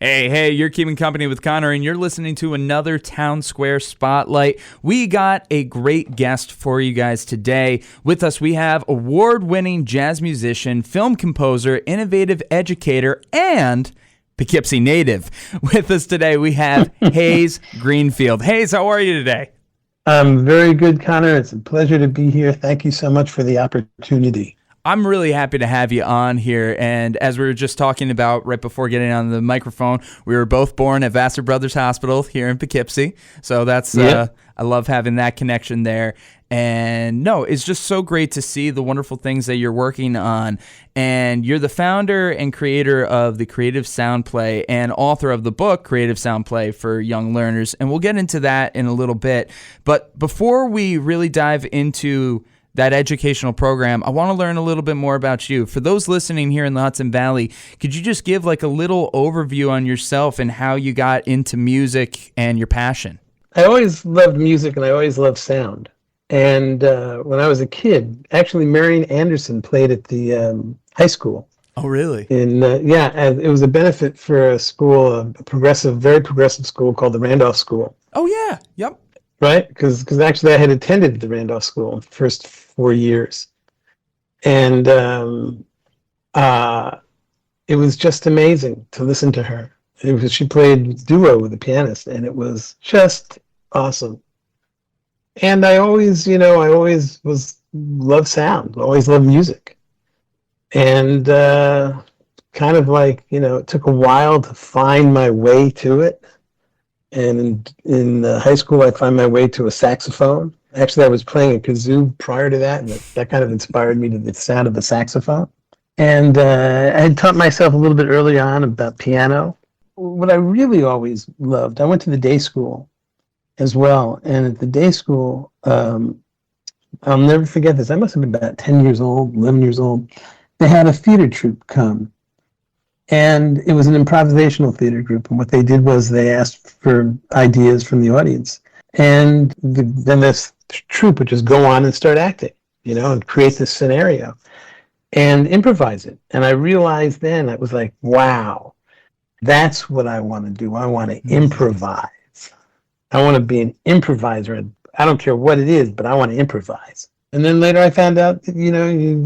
Hey, you're Keepin Company with Conor, and you're listening to another Townsquare Spotlight. We got a great guest for you guys today. With us, we have award-winning jazz musician, film composer, innovative educator, and Poughkeepsie native. With us today, we have Hayes Greenfield. Hayes, how are you today? I'm very good, Conor. It's a pleasure to be here. Thank you so much for the opportunity. I'm really happy to have you on here, and as we were just talking about right before getting on the microphone, we were both born at Vassar Brothers Hospital here in Poughkeepsie, so that's I love having that connection there. And no, it's just so great to see the wonderful things that you're working on. And you're the founder and creator of the Creative Sound Play and author of the book Creative Sound Play for young learners, and we'll get into that in a little bit. But before we really dive into that educational program, I want to learn a little bit more about you. For those listening here in the Hudson Valley, could you just give like a little overview on yourself and how you got into music and your passion? I always loved music and I always loved sound. And when I was a kid, actually Marian Anderson played at the high school. Oh, really? And and it was a benefit for a school, a very progressive school called the Randolph School. Oh, yeah. Yep. Right? Because actually I had attended the Randolph School the first 4 years. And it was just amazing to listen to her. She played duo with the pianist, and it was just awesome. And I always loved sound, always loved music. And kind of like, it took a while to find my way to it. And in high school, I found my way to a saxophone. Actually, I was playing a kazoo prior to that, and that kind of inspired me to the sound of the saxophone. And I had taught myself a little bit early on about piano. What I really always loved, I went to the day school as well. And at the day school, I'll never forget this. I must have been about 10 years old, 11 years old. They had a theater troupe come. And it was an improvisational theater group. And what they did was they asked for ideas from the audience. And then this troupe would just go on and start acting, and create this scenario and improvise it. And I realized then, I was like, wow, that's what I want to do. I want to improvise. I want to be an improviser. I don't care what it is, but I want to improvise. And then later I found out that, you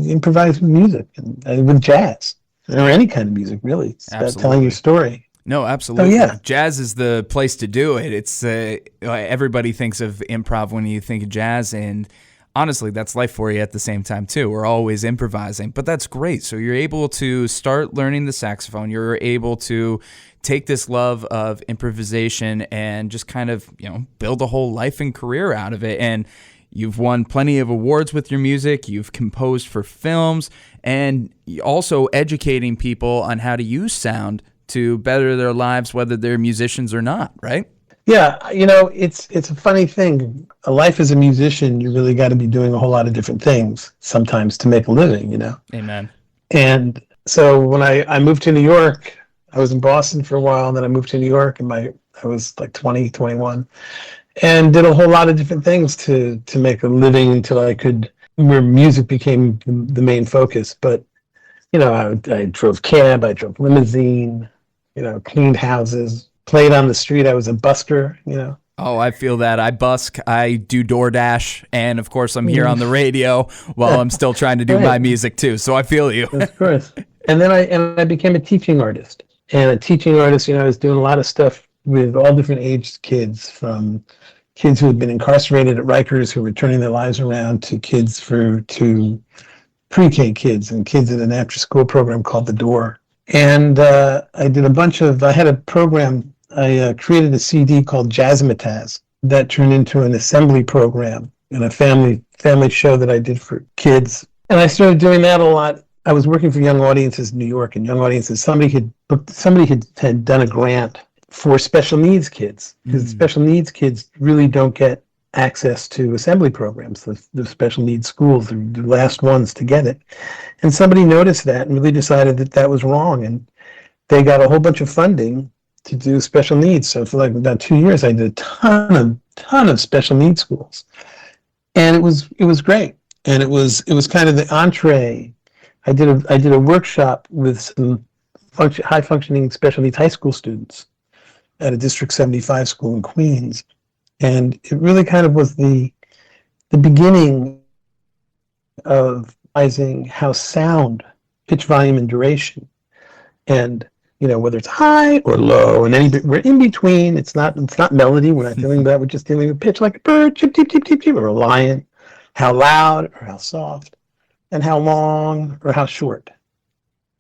improvise with music and with jazz. Or any kind of music, really. It's about telling your story. No, absolutely. Oh, yeah. Jazz is the place to do it. It's everybody thinks of improv when you think of jazz, and honestly, that's life for you at the same time, too. We're always improvising, but that's great. So you're able to start learning the saxophone. You're able to take this love of improvisation and just kind of, build a whole life and career out of it. And you've won plenty of awards with your music. You've composed for films, and also educating people on how to use sound to better their lives, whether they're musicians or not, right? Yeah, it's a funny thing. A life as a musician, you really got to be doing a whole lot of different things sometimes to make a living, Amen. And so when I moved to New York, I was in Boston for a while, and then I moved to New York, and I was like 20, 21. And did a whole lot of different things to make a living until where music became the main focus. But, I drove cab, I drove limousine, cleaned houses, played on the street. I was a busker, Oh, I feel that. I busk, I do DoorDash, and of course I'm here on the radio while I'm still trying to do my music too. So I feel you. Of course. And then I became a teaching artist. And a teaching artist, I was doing a lot of stuff with all different aged kids, from kids who had been incarcerated at Rikers who were turning their lives around, to to pre-K kids and kids in an after-school program called The Door. And I had a program, I created a CD called Jazz-A-Ma-Tazz that turned into an assembly program and a family show that I did for kids. And I started doing that a lot. I was working for young audiences in New York, and young audiences, somebody had done a grant for special needs kids, because special needs kids really don't get access to assembly programs. The special needs schools are the last ones to get it. And somebody noticed that and really decided that was wrong. And they got a whole bunch of funding to do special needs. So for like about 2 years, I did a ton of special needs schools. And it was great. And it was kind of the entree. I did a workshop with some high functioning special needs high school students at a District 75 school in Queens. And it really kind of was the beginning of realizing how sound, pitch, volume, and duration, and whether it's high or low, and we're in between. It's not melody. We're not dealing with that. We're just dealing with pitch, like a bird, chip, chip, chip, chip, chip, or a lion. How loud or how soft, and how long or how short.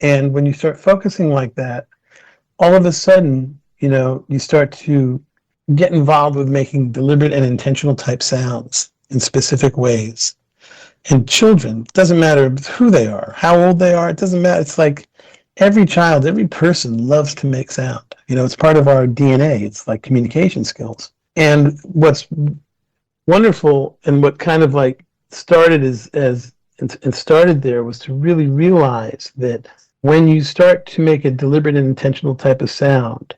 And when you start focusing like that, all of a sudden, you start to get involved with making deliberate and intentional type sounds in specific ways. And children, it doesn't matter who they are, how old they are, it doesn't matter. It's like every child, every person loves to make sound. It's part of our DNA. It's like communication skills. And what's wonderful, and what kind of like started started there, was to really realize that when you start to make a deliberate and intentional type of sound,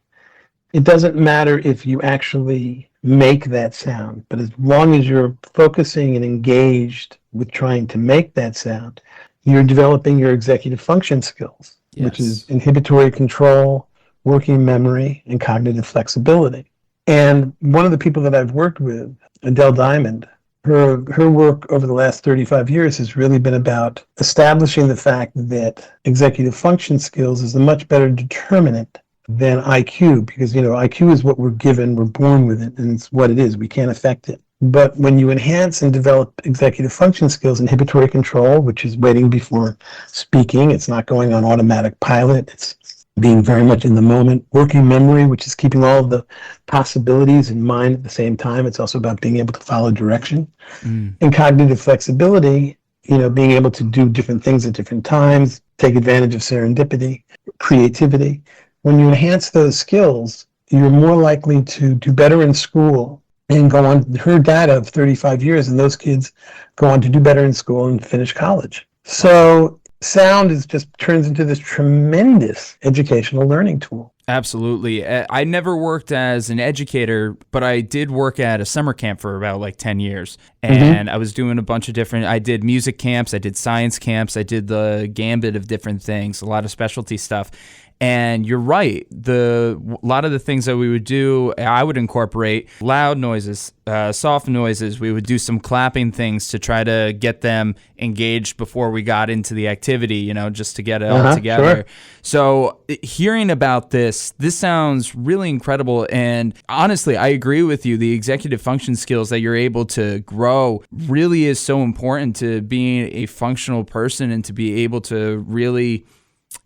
it doesn't matter if you actually make that sound, but as long as you're focusing and engaged with trying to make that sound, you're developing your executive function skills, yes, which is inhibitory control, working memory, and cognitive flexibility. And one of the people that I've worked with, Adele Diamond, her work over the last 35 years has really been about establishing the fact that executive function skills is a much better determinant than IQ, because IQ is what we're given, we're born with it, and it's what it is. We can't affect it. But when you enhance and develop executive function skills, inhibitory control, which is waiting before speaking, it's not going on automatic pilot, it's being very much in the moment. Working memory, which is keeping all of the possibilities in mind at the same time. It's also about being able to follow direction. And cognitive flexibility, being able to do different things at different times, take advantage of serendipity, creativity. When you enhance those skills, you're more likely to do better in school and go on. Her data of 35 years, and those kids go on to do better in school and finish college. So sound just turns into this tremendous educational learning tool. Absolutely. I never worked as an educator, but I did work at a summer camp for about like 10 years. And I was doing a bunch of I did music camps, I did science camps, I did the gambit of different things, a lot of specialty stuff. And you're right. A lot of the things that we would do, I would incorporate loud noises, soft noises. We would do some clapping things to try to get them engaged before we got into the activity, just to get it all together. Sure. So hearing about this sounds really incredible. And honestly, I agree with you. The executive function skills that you're able to grow really is so important to being a functional person and to be able to really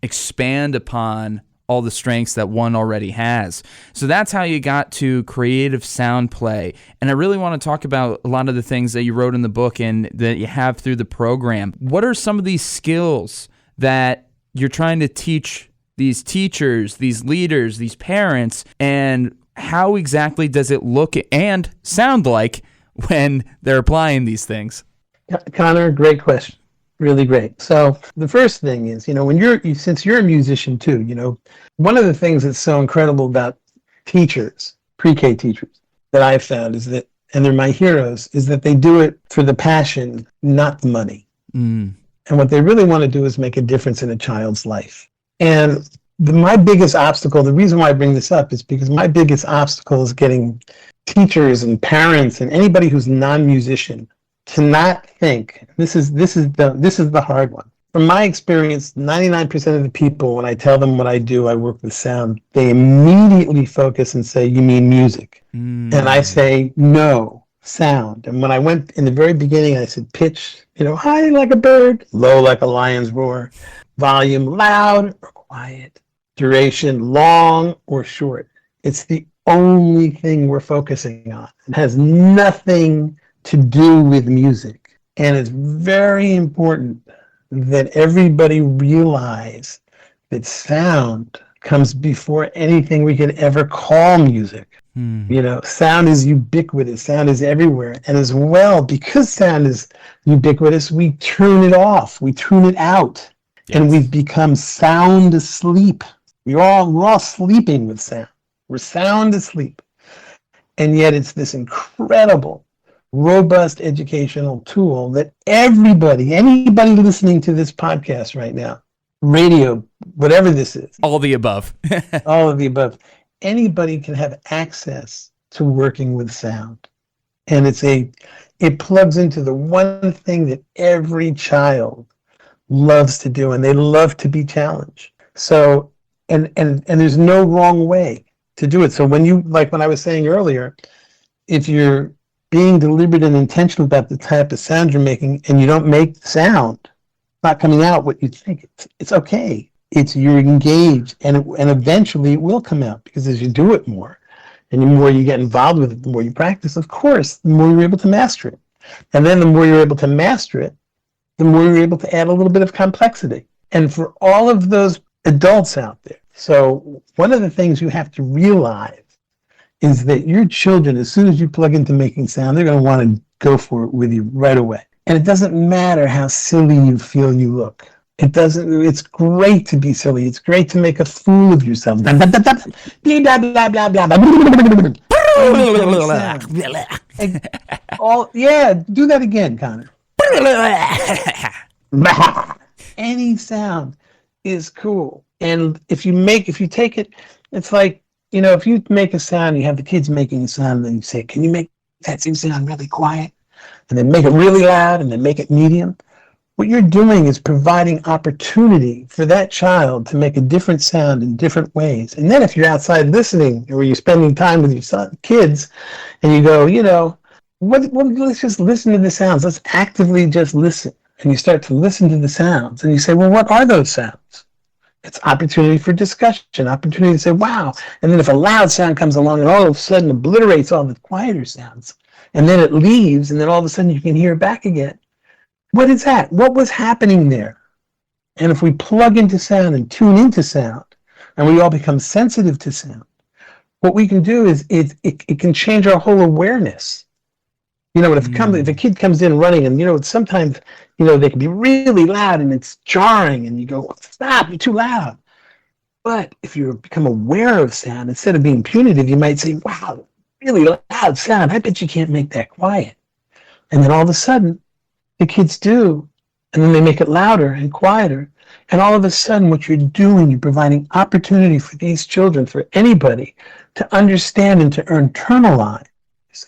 expand upon all the strengths that one already has. So that's how you got to creative sound play. And I really want to talk about a lot of the things that you wrote in the book and that you have through the program. What are some of these skills that you're trying to teach these teachers, these leaders, these parents, and how exactly does it look and sound like when they're applying these things? Conor, great question. Really great. So the first thing is, when since you're a musician too, one of the things that's so incredible about teachers, pre-K teachers, that I've found is that, and they're my heroes, is that they do it for the passion, not the money. And what they really want to do is make a difference in a child's life. And my biggest obstacle, the reason why I bring this up is because my biggest obstacle is getting teachers and parents and anybody who's non-musician to not think, this is the hard one. From my experience, 99% of the people, when I tell them what I do, I work with sound, they immediately focus and say, "You mean music?" And I say, "No, sound." And when I went in the very beginning, I said pitch, high like a bird, low like a lion's roar, volume loud or quiet, duration long or short. It's the only thing we're focusing on. It has nothing to do with music. And it's very important that everybody realize that sound comes before anything we could ever call music. Sound is ubiquitous. Sound is everywhere. And as well, because sound is ubiquitous, we turn it off. We tune it out. Yes. And we've become sound asleep. We're all sleeping with sound. We're sound asleep. And yet it's this incredible, robust educational tool that anybody listening to this podcast right now, radio, whatever this is. All the above. All of the above. Anybody can have access to working with sound. And it plugs into the one thing that every child loves to do, and they love to be challenged. So, and there's no wrong way to do it. So when I was saying earlier, if you're being deliberate and intentional about the type of sound you're making, and you don't make the sound, not coming out what you think, it's okay. You're engaged, and eventually it will come out, because as you do it more, and the more you get involved with it, the more you practice, of course, the more you're able to master it. And then the more you're able to master it, the more you're able to add a little bit of complexity. And for all of those adults out there, so one of the things you have to realize is that your children, as soon as you plug into making sound, they're going to want to go for it with you right away. And it doesn't matter how silly you feel you look. It's great to be silly. It's great to make a fool of yourself. Blah, blah, blah, blah, blah, blah, blah. Yeah, do that again, Conor. Any sound is cool. And if you take it, it's like, if you make a sound, you have the kids making a sound, and then you say, can you make that same sound really quiet? And then make it really loud, and then make it medium. What you're doing is providing opportunity for that child to make a different sound in different ways. And then if you're outside listening, or you're spending time with your kids, and you go, let's just listen to the sounds. Let's actively just listen. And you start to listen to the sounds, and you say, well, what are those sounds? It's opportunity for discussion, opportunity to say, wow. And then if a loud sound comes along and all of a sudden obliterates all the quieter sounds, and then it leaves, and then all of a sudden you can hear it back again. What is that? What was happening there? And if we plug into sound and tune into sound, and we all become sensitive to sound, what we can do is it can change our whole awareness. If a kid comes in running, and sometimes they can be really loud and it's jarring, and you go, stop, you're too loud. But if you become aware of sound, instead of being punitive, you might say, wow, really loud sound. I bet you can't make that quiet. And then all of a sudden, the kids do, and then they make it louder and quieter. And all of a sudden, what you're doing, you're providing opportunity for these children, for anybody, to understand and to internalize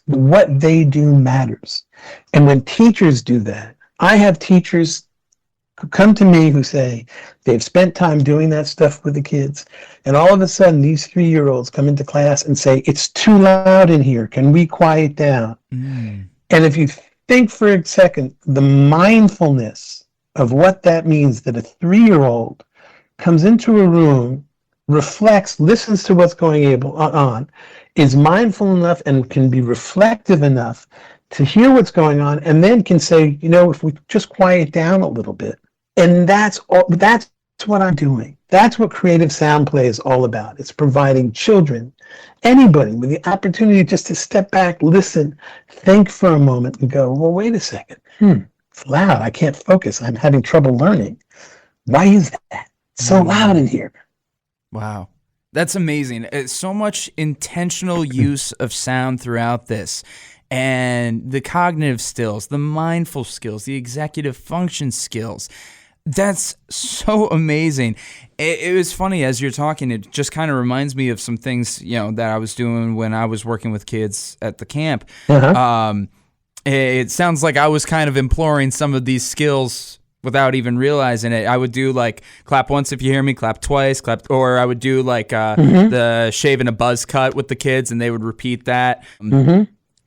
what they do matters. And when teachers do that, I have teachers who come to me who say they've spent time doing that stuff with the kids, and all of a sudden these 3-year-olds come into class and say, it's too loud in here, can we quiet down? And if you think for a second, the mindfulness of what that means, that a 3-year-old comes into a room, reflects, listens to what's going on, is mindful enough and can be reflective enough to hear what's going on, and then can say, if we just quiet down a little bit. And that's what I'm doing. That's what creative sound play is all about. It's providing children, anybody, with the opportunity just to step back, listen, think for a moment, and go, well, wait a second. It's loud. I can't focus. I'm having trouble learning. Why is that? It's so loud in here. Wow. That's amazing. So much intentional use of sound throughout this. And the cognitive skills, the mindful skills, the executive function skills. That's so amazing. It was funny as you're talking. It just kind of reminds me of some things, that I was doing when I was working with kids at the camp. It sounds like I was kind of imploring some of these skills without even realizing it. I would do like clap once if you hear me, clap twice, or I would do like the shaving a buzz cut with the kids, and they would repeat that.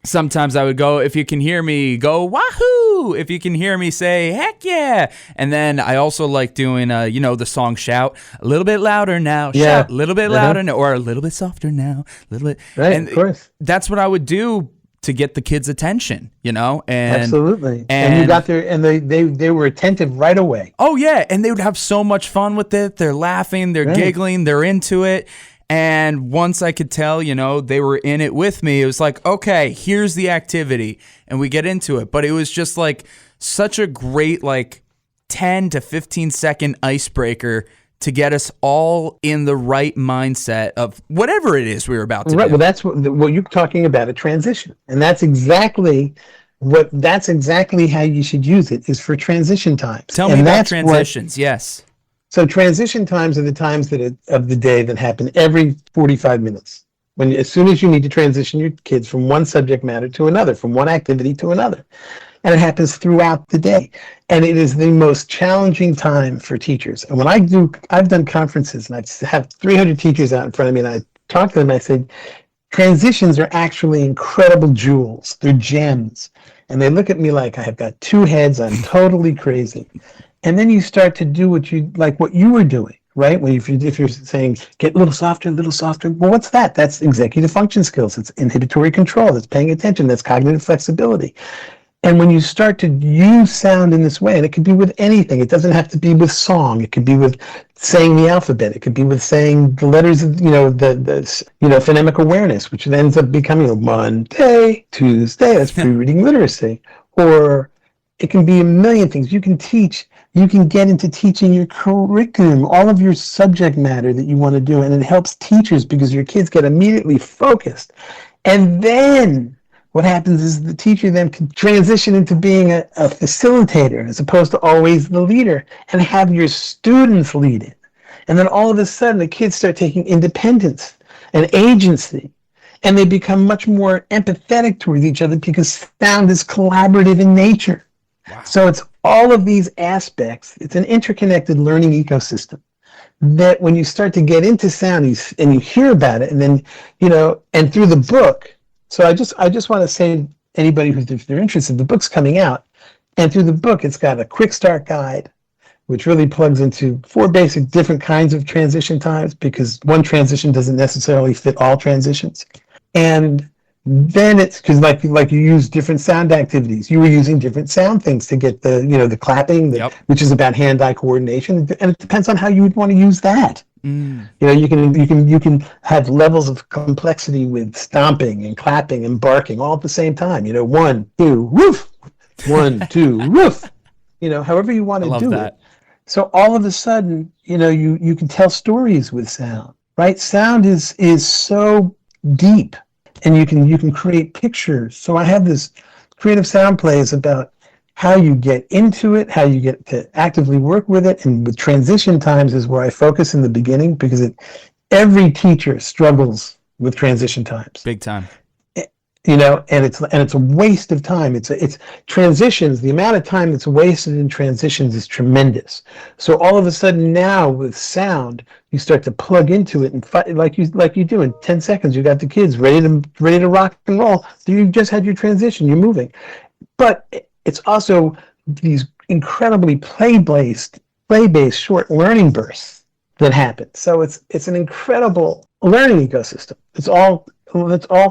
Sometimes I would go, if you can hear me, go wahoo. If you can hear me, say heck yeah. And then I also like doing, the song shout a little bit louder now, shout a little bit louder now, or a little bit softer now, a little bit. Right, and of course. That's what I would do to get the kids' attention, And absolutely. And you got there, and they were attentive right away. Oh yeah, and they would have so much fun with it. They're laughing, they're giggling, they're into it. And once I could tell, they were in it with me, it was like, okay, here's the activity, and we get into it. But it was just like such a great 10 to 15 second icebreaker to get us all in the right mindset of whatever it is we were about to do. Well, that's what you're talking about, a transition. And that's exactly how you should use it, is for transition times. Tell me about transitions, yes. So transition times are the times of the day that happen every 45 minutes. As soon as you need to transition your kids from one subject matter to another, from one activity to another. And it happens throughout the day. And it is the most challenging time for teachers. And when I've done conferences and I have 300 teachers out in front of me and I talk to them, I say, transitions are actually incredible jewels. They're gems. And they look at me like I have got two heads. I'm totally crazy. And then you start to do what you were doing, right? If you're saying, get a little softer, well, what's that? That's executive function skills. It's inhibitory control. That's paying attention. That's cognitive flexibility. And when you start to use sound in this way, and it could be with anything, it doesn't have to be with song. It could be with saying the alphabet. It could be with saying the letters of, the phonemic awareness, which then ends up becoming Monday, Tuesday. That's pre-reading literacy. Or it can be a million things. You can get into teaching your curriculum, all of your subject matter that you want to do. And it helps teachers because your kids get immediately focused. And then what happens is the teacher then can transition into being a facilitator as opposed to always the leader and have your students lead it. And then all of a sudden the kids start taking independence and agency, and they become much more empathetic towards each other because sound is collaborative in nature. Wow. So it's all of these aspects. It's an interconnected learning ecosystem that when you start to get into sound and you hear about it, and then, and through the book. So I just want to say, anybody if they're interested, the book's coming out, and through the book, it's got a quick start guide, which really plugs into 4 basic different kinds of transition times, because one transition doesn't necessarily fit all transitions. And then it's because like you use different sound activities. You were using different sound things to get the clapping, which is about hand-eye coordination, and it depends on how you would want to use that. You can have levels of complexity with stomping and clapping and barking all at the same time. 1, 2, woof. 1, 2, woof. However you want to do it. So all of a sudden, you can tell stories with sound, right? Sound is so deep, and you can create pictures. So I have this creative sound plays about how you get into it, how you get to actively work with it, and with transition times is where I focus in the beginning, because every teacher struggles with transition times. Big time. And it's a waste of time. It's transitions. The amount of time that's wasted in transitions is tremendous. So all of a sudden now with sound, you start to plug into it and fight, like you do in 10 seconds. You got the kids ready to rock and roll. So you just had your transition. You're moving, but it's also these incredibly play-based short learning bursts that happen. So it's an incredible learning ecosystem. It's all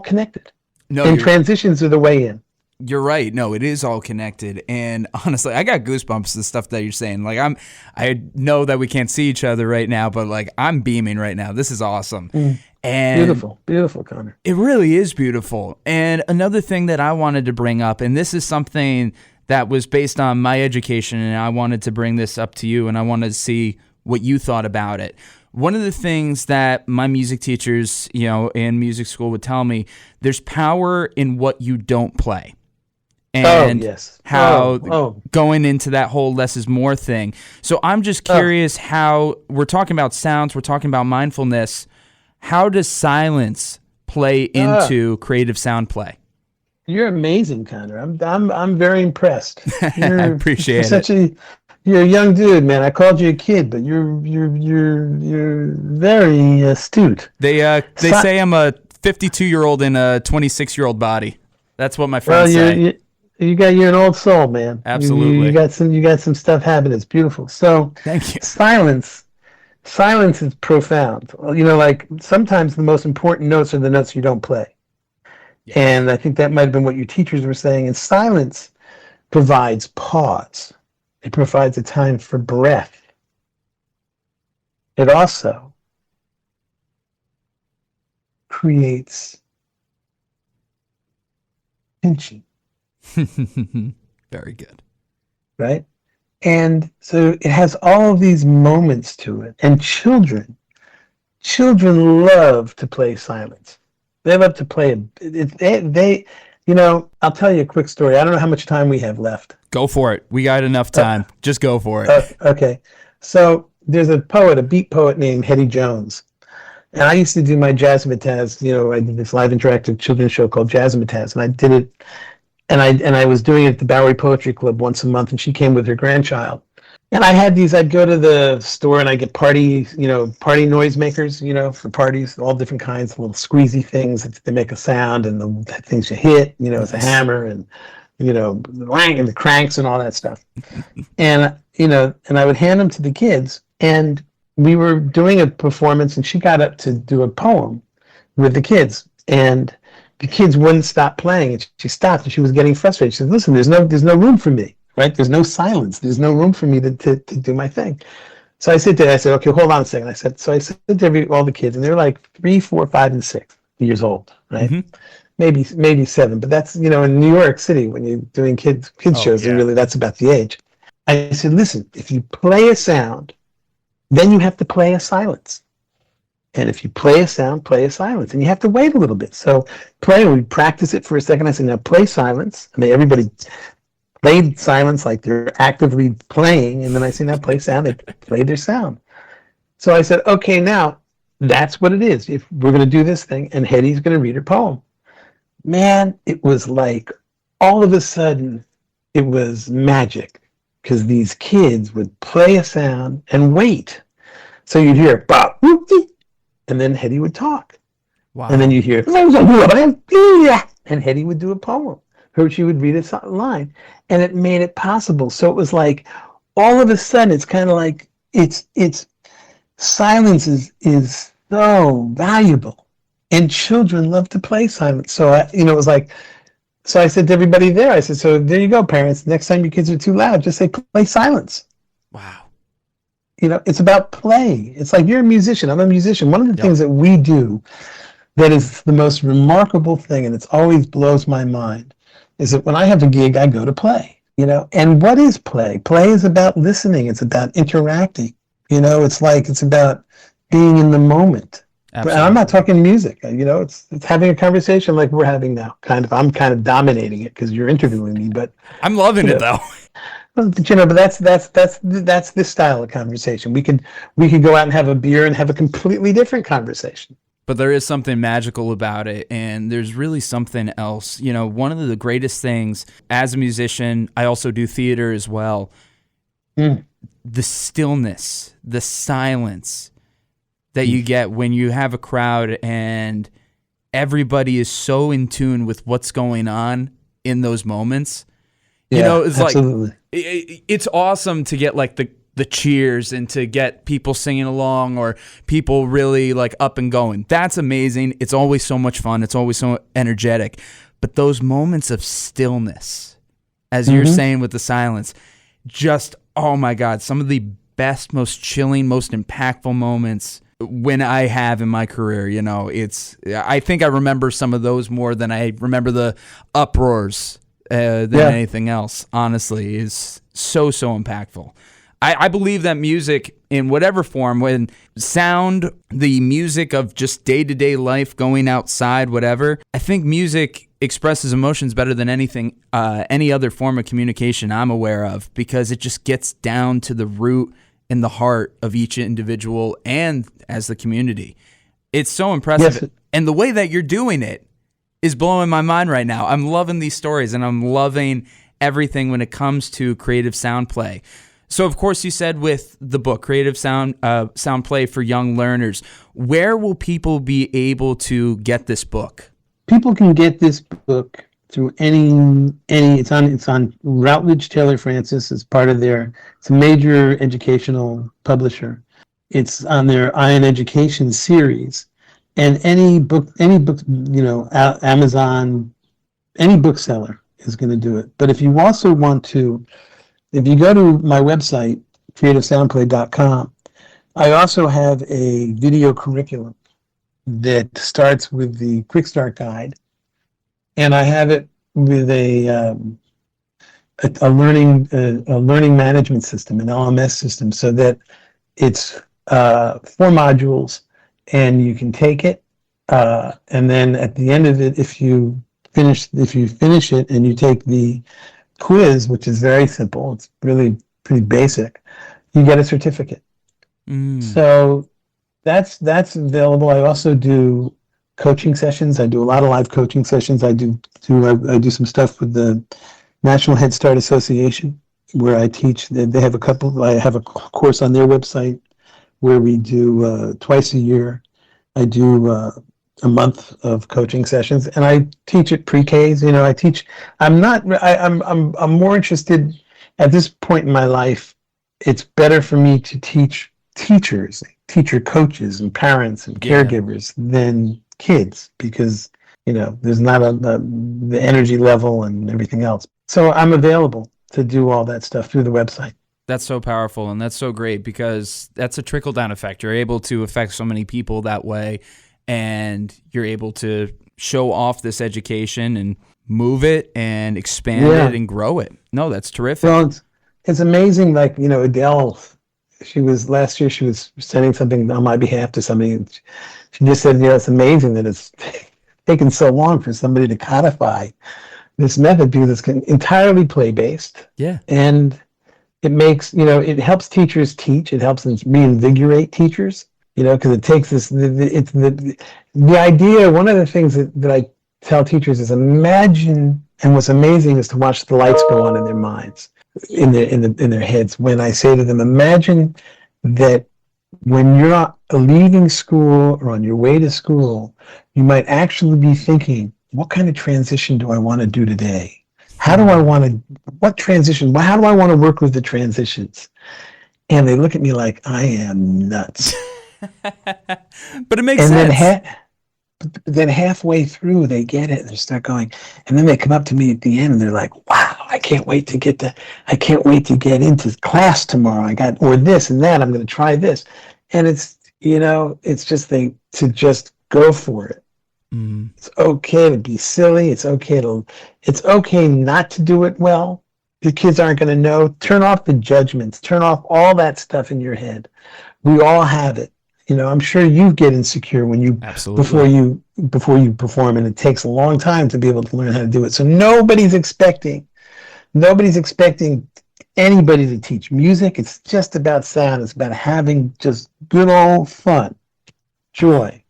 connected. And transitions are the way in. You're right. No, it is all connected. And honestly, I got goosebumps, the stuff that you're saying. Like I know that we can't see each other right now, but like I'm beaming right now. This is awesome. And beautiful, Conor. It really is beautiful. And another thing that I wanted to bring up, and this is something that was based on my education, and I wanted to bring this up to you, and I wanted to see what you thought about it. One of the things that my music teachers, in music school would tell me, there's power in what you don't play. And how going into that whole less is more thing. So I'm just curious how we're talking about sounds, we're talking about mindfulness. How does silence play into creative sound play? You're amazing, Conor. I'm very impressed. I appreciate it. You're a young dude, man. I called you a kid, but you're very astute. They say I'm a 52-year-old in a 26-year-old body. That's what my friends say. You're an old soul, man. Absolutely. You got some stuff happening. It's beautiful. So thank you. Silence is profound. Like sometimes the most important notes are the notes you don't play. Yeah. And I think that might have been what your teachers were saying. And silence provides pause. It provides a time for breath. It also creates tension. Very good. Right? And so it has all of these moments to it. And children love to play silence. They love to play it. I'll tell you a quick story. I don't know how much time we have left. Go for it. We got enough time. Just go for it. Okay. So there's a poet, a beat poet named Hetty Jones. And I used to do my Jazz-A-Ma-Tazz, I did this live interactive children's show called Jazz-A-Ma-Tazz, and I did it, and I was doing it at the Bowery Poetry Club once a month, and she came with her grandchild. And I had these, I'd go to the store and I'd get party noisemakers, for parties, all different kinds, little squeezy things that they make a sound, and the things you hit, it's a hammer, and, the wang and the cranks and all that stuff. And, and I would hand them to the kids, and we were doing a performance, and she got up to do a poem with the kids, and the kids wouldn't stop playing, and she stopped, and she was getting frustrated. She said, listen, there's no room for me. Right? There's no silence. There's no room for me to do my thing. So I said, okay, hold on a second. I said to all the kids, and they're like 3, 4, 5, and 6 years old, right? Mm-hmm. Maybe 7, but that's, in New York City, when you're doing kids shows, yeah. Really, that's about the age. I said, listen, if you play a sound, then you have to play a silence. And if you play a sound, play a silence. And you have to wait a little bit. So we practice it for a second. I said, now play silence. I mean, everybody played silence like they're actively playing, and then I say, now play sound. They played their sound. So I said, okay, now that's what it is. If we're going to do this thing, and Hetty's going to read her poem. Man, it was like all of a sudden it was magic, because these kids would play a sound and wait. So you'd hear bop, whoop, and then Hetty would talk. Wow. And then you'd hear and Hetty would do a poem. She would read a line, and it made it possible. So it was like, all of a sudden, it's kind of like, it's silence is so valuable, and children love to play silence. So it was like, so I said to everybody there, I said, so there you go, parents. Next time your kids are too loud, just say play silence. Wow. It's about play. It's like, you're a musician. I'm a musician. One of the things that we do that is the most remarkable thing, and it always blows my mind, is that when I have a gig, I go to play, and what is play? Play is about listening. It's about interacting, it's about being in the moment. Absolutely. And I'm not talking music, it's having a conversation like we're having now, I'm kind of dominating it because you're interviewing me, but I'm loving it though. But that's this style of conversation. We could go out and have a beer and have a completely different conversation. But there is something magical about it, and there's really something else. One of the greatest things as a musician, I also do theater as well, the stillness, the silence that you get when you have a crowd and everybody is so in tune with what's going on in those moments. Yeah, it's absolutely. Like, it's awesome to get like the cheers and to get people singing along or people really like up and going. That's amazing. It's always so much fun. It's always so energetic. But those moments of stillness, as you're saying with the silence, just, oh my God, some of the best, most chilling, most impactful moments when I have in my career. I think I remember some of those more than I remember the uproars than anything else, honestly. Is so impactful. I believe that music, in whatever form, when sound, the music of just day-to-day life, going outside, whatever, I think music expresses emotions better than anything, any other form of communication I'm aware of, because it just gets down to the root and the heart of each individual and as the community. It's so impressive. Yes. And the way that you're doing it is blowing my mind right now. I'm loving these stories, and I'm loving everything when it comes to creative sound play. So, of course, you said with the book, Creative Sound Play for Young Learners, where will people be able to get this book? People can get this book through any. It's on Routledge Taylor Francis. It's part of it's a major educational publisher. It's on their Iron Education series, and any book, Amazon, any bookseller is going to do it. But if you also want to, if you go to my website, creativesoundplay.com, I also have a video curriculum that starts with the Quick Start Guide, and I have it with a learning management system, an LMS system, so that it's 4 modules, and you can take it, and then at the end of it, if you finish it and you take the quiz, which is very simple, it's really pretty basic, you get a certificate. So that's available. I also do coaching sessions. I do a lot of live coaching sessions. I do some stuff with the National Head Start Association where I teach. They have I have a course on their website where we do twice a year. I do a month of coaching sessions, and I teach at pre-Ks. I teach. I'm more interested at this point in my life. It's better for me to teach teachers, teacher coaches, and parents and caregivers than kids, because there's not the energy level and everything else. So I'm available to do all that stuff through the website. That's so powerful, and that's so great, because that's a trickle-down effect. You're able to affect so many people that way, and you're able to show off this education and move it and expand it and grow it. No, that's terrific. Well, it's amazing. Like, Adele, last year she was sending something on my behalf to somebody, and she just said, it's amazing that it's taken so long for somebody to codify this method, because it's entirely play-based. Yeah. And it makes, it helps teachers teach. It helps them reinvigorate teachers, because it takes this, it's the idea. One of the things that I tell teachers is imagine, and what's amazing is to watch the lights go on in their minds, in their heads. When I say to them, imagine that when you're not leaving school or on your way to school, you might actually be thinking, what kind of transition do I want to do today? How do I want to, what transition, how do I want to work with the transitions? And they look at me like I am nuts. But it makes sense. Then halfway through they get it and they start going, and then they come up to me at the end and they're like, wow, I can't wait to get into class tomorrow. I got, or this and that, I'm going to try this. And it's, it's just to just go for it. It's okay to be silly. It's okay not to do it well. The kids aren't going to know. Turn off the judgments. Turn off all that stuff in your head. We all have it. I'm sure you get insecure when you Absolutely. before you perform, and it takes a long time to be able to learn how to do it. So nobody's expecting anybody to teach music. It's just about sound. It's about having just good old fun, joy.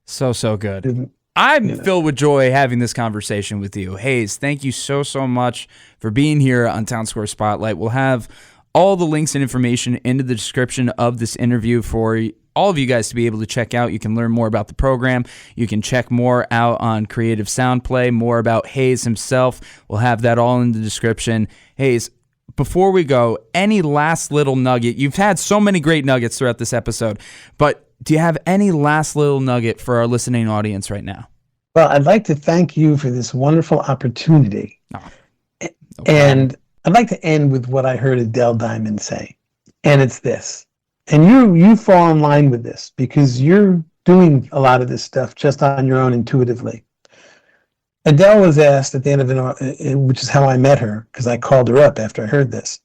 So good. I'm filled with joy having this conversation with you. Hayes, thank you so much for being here on Townsquare Spotlight. We'll have all the links and information into the description of this interview for all of you guys to be able to check out. You can learn more about the program. You can check more out on Creative Soundplay, more about Hayes himself. We'll have that all in the description. Hayes, before we go, any last little nugget? You've had so many great nuggets throughout this episode, but do you have any last little nugget for our listening audience right now? Well, I'd like to thank you for this wonderful opportunity. And I'd like to end with what I heard Adele Diamond say. And it's this. And you fall in line with this, because you're doing a lot of this stuff just on your own intuitively. Adele was asked at the end of which is how I met her, because I called her up after I heard this.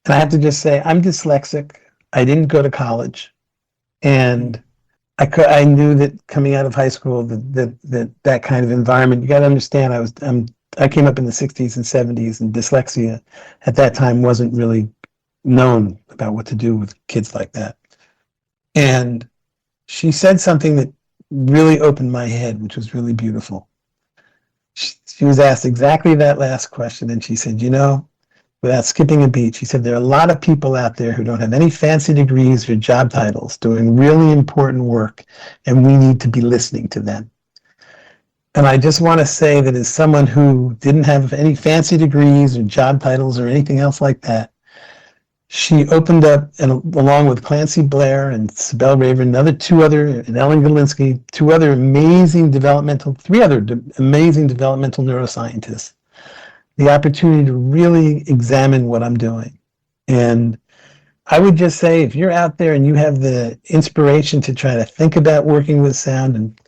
And I have to just say, I'm dyslexic. I didn't go to college. And I knew that coming out of high school, that kind of environment, you got to understand, I came up in the 60s and 70s, and dyslexia at that time wasn't really known about what to do with kids like that. And she said something that really opened my head, which was really beautiful. She was asked exactly that last question, and she said, without skipping a beat, she said, there are a lot of people out there who don't have any fancy degrees or job titles doing really important work, and we need to be listening to them. And I just want to say that as someone who didn't have any fancy degrees or job titles or anything else like that, she opened up, and along with Clancy Blair and Sibel Raver, and Ellen Galinsky, three other amazing developmental neuroscientists, the opportunity to really examine what I'm doing. And I would just say, if you're out there and you have the inspiration to try to think about working with sound, and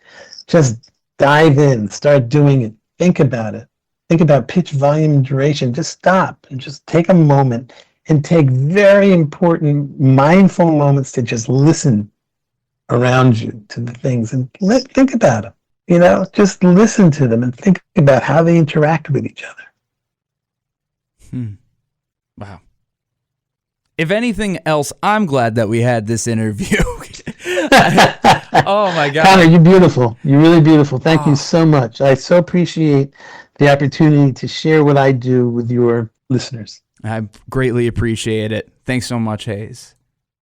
just dive in, start doing it, think about it. Think about pitch, volume, and duration. Just stop and just take a moment and take very important, mindful moments to just listen around you to the things and think about them. Just listen to them and think about how they interact with each other. Wow. If anything else, I'm glad that we had this interview. Oh my God. Conor, you're beautiful. You're really beautiful. Thank you so much. I so appreciate the opportunity to share what I do with your listeners. I greatly appreciate it. Thanks so much, Hayes.